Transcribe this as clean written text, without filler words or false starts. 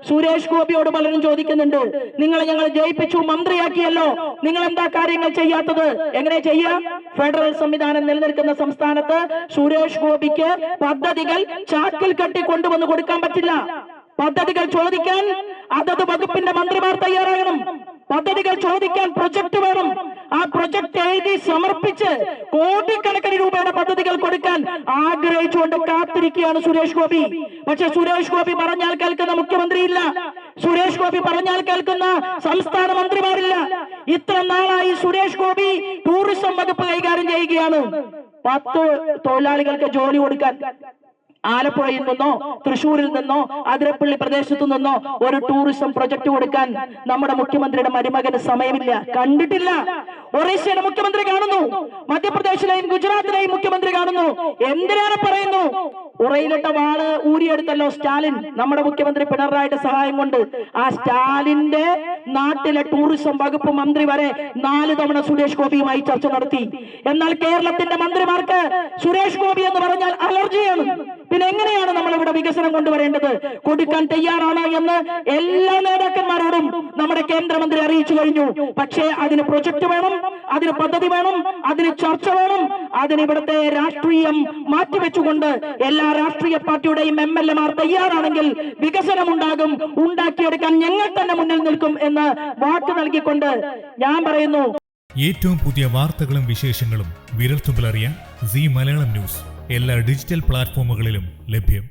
സുരേഷ് ഗോപിയോട് പലരും ചോദിക്കുന്നുണ്ട്, നിങ്ങളെ ഞങ്ങൾ ജയിപ്പിച്ചു, മന്ത്രിയാക്കിയല്ലോ, നിങ്ങൾ എന്താ കാര്യങ്ങൾ ചെയ്യാത്തത്? എങ്ങനെ ചെയ്യാം? ഫെഡറൽ സംവിധാനം നിലനിൽക്കുന്ന സംസ്ഥാനത്ത് സുരേഷ് ഗോപിക്ക് പദ്ധതികൾ ചാക്കിൽ കെട്ടി കൊണ്ടുവന്ന് കൊടുക്കാൻ പറ്റില്ല. പദ്ധതികൾ ചോദിക്കാൻ അതത് വകുപ്പിന്റെ മന്ത്രിമാർ തയ്യാറാകണം. പദ്ധതികൾ ചോദിക്കാൻ പ്രൊജക്ട് വേണം. ആ പ്രൊജക്ട് എഴുതി സമർപ്പിച്ച് കോടിക്കണക്കിന് രൂപയുടെ പദ്ധതികൾ കൊടുക്കാൻ ആഗ്രഹിച്ചുകൊണ്ട് കാത്തിരിക്കുകയാണ് സുരേഷ് ഗോപി. പക്ഷെ സുരേഷ് ഗോപി പറഞ്ഞാൽ കേൾക്കുന്ന മുഖ്യമന്ത്രിയില്ല, സുരേഷ് ഗോപി പറഞ്ഞാൽ കേൾക്കുന്ന സംസ്ഥാന മന്ത്രിമാരില്ല. ഇത്ര നാളായി സുരേഷ് ഗോപി ടൂറിസം വകുപ്പ് കൈകാര്യം ചെയ്യുകയാണ്. 10 തൊഴിലാളികൾക്ക് ജോലി കൊടുക്കാൻ ആലപ്പുഴയിൽ നിന്നോ തൃശ്ശൂരിൽ നിന്നോ അതിരപ്പള്ളി പ്രദേശത്തു നിന്നോ ഒരു ടൂറിസം പ്രൊജക്ട് കൊടുക്കാൻ നമ്മുടെ മുഖ്യമന്ത്രിയുടെ മരുമകന് സമയമില്ല, കണ്ടിട്ടില്ല. ഒറീസയിലെ മുഖ്യമന്ത്രി കാണുന്നു, മധ്യപ്രദേശിലെയും ഗുജറാത്തിലെയും മുഖ്യമന്ത്രി കാണുന്നു. എന്തിനാണ് പറയുന്നു? ഉറയിലിട്ട വാള് ഊരിയെടുത്തല്ലോ സ്റ്റാലിൻ, നമ്മുടെ മുഖ്യമന്ത്രി പിണറായിയുടെ സഹായം കൊണ്ട്. ആ സ്റ്റാലിന്റെ നാട്ടിലെ ടൂറിസം വകുപ്പ് മന്ത്രി വരെ 4 തവണ സുരേഷ് ഗോപിയുമായി ചർച്ച നടത്തി. എന്നാൽ കേരളത്തിന്റെ മന്ത്രിമാർക്ക് സുരേഷ് ഗോപി എന്ന് പറഞ്ഞാൽ അലർജിയാണ്. പിന്നെ എങ്ങനെയാണ് നമ്മൾ ഇവിടെ വികസനം കൊണ്ടുവരേണ്ടത്? കൊടുക്കാൻ തയ്യാറാണ് എന്ന് എല്ലാ നേതാക്കന്മാരോടും നമ്മുടെ കേന്ദ്രമന്ത്രി അറിയിച്ചു കഴിഞ്ഞു. പക്ഷേ അതിന് പ്രൊജക്ട് വേണം, അതിന് പദ്ധതി വേണം, അതിന് ചർച്ച വേണം. അതിന് ഇവിടുത്തെ രാഷ്ട്രീയം മാറ്റിവെച്ചുകൊണ്ട് എല്ലാ രാഷ്ട്രീയ പാർട്ടിയുടെയും MLA-മാർ തയ്യാറാണെങ്കിൽ വികസനം ഉണ്ടാകും, ഉണ്ടാക്കിയെടുക്കാൻ ഞങ്ങൾ തന്നെ മുന്നിൽ നിൽക്കും എന്ന് വാക്ക് നൽകിക്കൊണ്ട് ഞാൻ പറയുന്നു. ഏറ്റവും പുതിയ വാർത്തകളും വിശേഷങ്ങളും വിരൽത്തുമ്പിലറിയാൻ സീ മലയാളം ന്യൂസ് എല്ലാ ഡിജിറ്റൽ പ്ലാറ്റ്ഫോമുകളിലും ലഭ്യം.